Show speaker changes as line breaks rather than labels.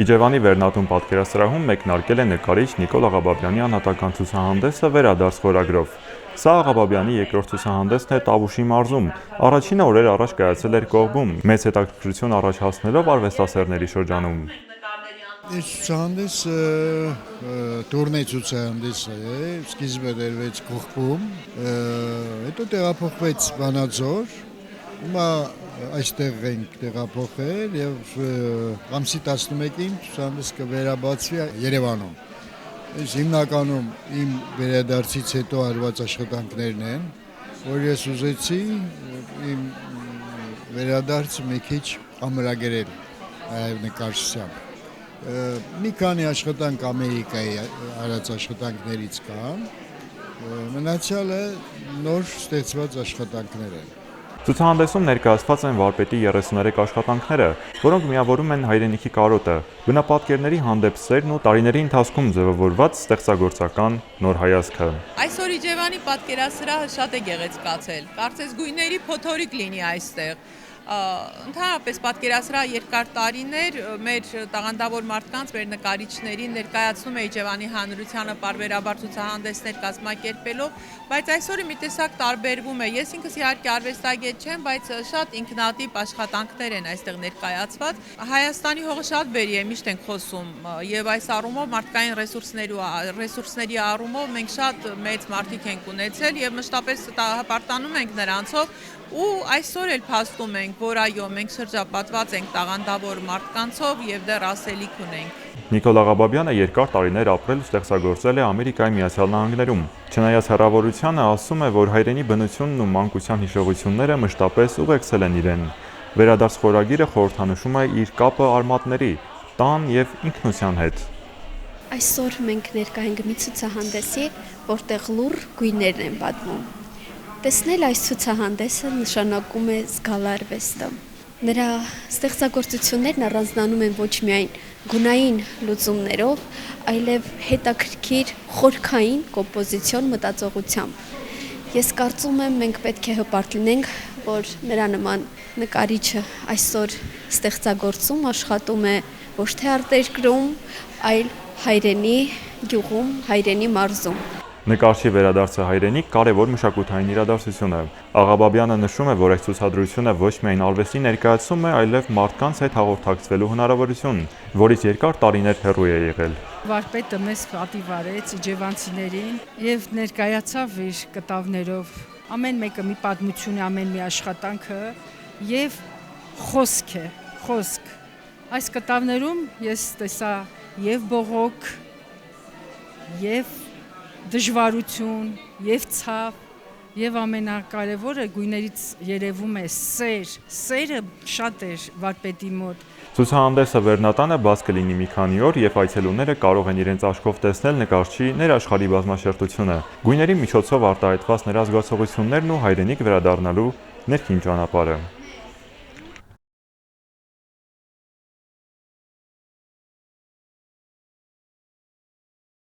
Իջևանի վերնատուն պատկերասրահում մեկնարկել է նկարիչ Նիկոլ Աղաբաբյանի անհատական ցուցահանդեսը «Վերադարձ» խորագրով։ Սա Աղաբաբյանի երկրորդ ցուցահանդեսն է Տավուշի մարզում։ Առաջինը օրեր առաջ կայացել էր Կողբում, մեծ հետաքրքրություն առաջ հասնելով արվեստասերների շրջանում։
Այս ցուցահանդեսը տուրնե ցուցահանդես է, սկիզբը դրվեց Կողբում, հետո տեղափոխվեց Վանաձոր, հիմա այստեղ ենք տեղափոխել եւ ամսի 11-ին ցուցահանդեսը կվերաբացվի Երևանում։ Այս հիմնականում իմ վերադարձից հետո արված աշխատանքներն են, որ ես ուզեցի իմ վերադարձը մի քիչ ամրագրել այլ նկարչությամբ։ Մի քանի աշխատանք Ամերիկայի արած աշխատանքներից կան, մնացյալը նոր ստեղծված աշխատանքներ են։
Ցուցահանդեսում ներկայացված են վարպետի 33 աշխատանքները, որոնք միավորում են հայրենիքի կարոտը, բնապատկերների հանդեպ սերն ու տարիների ընթացքում ձևավորված ստեղծագործական նոր հայացքը։
Այսօր Իջևանի պատկերասրահը շատ է գեղեցկացել, կարծես գույների փոթորիկ լինի այստեղ։ Ընդհանրապես պատկերասրահը երկար տարիներ մեր տաղանդավոր մարդկանց, մեր նկարիչներին ներկայացնում է Իջևանի հանրությանը պարբերաբար ցուցահանդեսներ կազմակերպելով, բայց այսօրը մի տեսակ տարբերվում է։ Ես ինքս իհարկե արվեստագետ չեմ, բայց շատ ինքնատիպ աշխատանքներ են այստեղ ներկայացված։ Հայաստանի հողը շատ բերի է, միշտ ենք խոսում, եւ այս առումով մարդկային ռեսուրսների առումով մենք շատ մեծ մարդիկ ենք ունեցել եւ մշտապես հպարտանում ենք նրանցով ու այսօր էլ փաստում ենք, որ այո, մենք շրջապատված ենք տաղանդավոր մարդկանցով եւ դեռ ասելիք ունենք։
Նիկոլ Աղաբաբյանը երկար տարիներ ապրել ու ստեղծագործել է Ամերիկայի Միացյալ Նահանգներում։ Չնայած հեռավորությանը, ասում է, որ հայրենի բնությունն ու մանկության հիշողությունները մշտապես ուղեկցել են իրեն։ Վերադարձ խորագիրը խորհրդանշում է իր կապը արմատների, տան եւ ինքնության հետ։
Այսօր մենք ներկա ենք մի ցուցահանդեսի, որտեղ լուռ գույներն են պատմում։ Տեսնել այս ցուցահանդեսը նշանակում է զգալ արվեստը։ Նրա ստեղծագործություններն առանձնանում են ոչ միայն գունային լուծումներով, այլև հետաքրքիր խորքային կոմպոզիցիոն մտածողությամբ։ Ես կարծում եմ, մենք պետք է հպարտ լինենք, որ նրա նման նկարիչը այսօր ստեղծագործում աշխատում է ոչ թե արտերկրում, այլ հայրենի գյուղում, հայրենի մարզում։
Նկարչի վերադարձը հայրենիք կարևոր մշակութային իրադարձություն է։ Աղաբաբյանը նշում է, որ այս ցուցադրությունը ոչ միայն արվեստի ներկայացում է, այլև մարդկանց հետ հաղորդակցվելու հնարավորություն, որից երկար տարիներ հեռու է եղել։
Վարպետը մեզ պատիվ արեց իջևանցիներին եւ ներկայացավ իր կտավներով։ Ամեն մեկը մի պատմություն է, ամեն մի աշխատանքը եւ խոսք է, խոսք։ Այս կտավներում ես տեսա եւ բողոք, եւ դժվարություն, եւ ցավ, եւ ամենակարևորը գույներից երևում է սեր, սերը շատ էր վարպետի մոտ։
Ցուցահանդեսը վերնատանը բաց կլինի մի քանի օր եւ այցելուները կարող են իրենց աչքով տեսնել նկարչի ներաշխարհի բազմաշերտությունը, գույների միջոցով արտահայտված նրա զգացողություններն ու հայրենիք վերադառնալու ներքին ճանապարհը։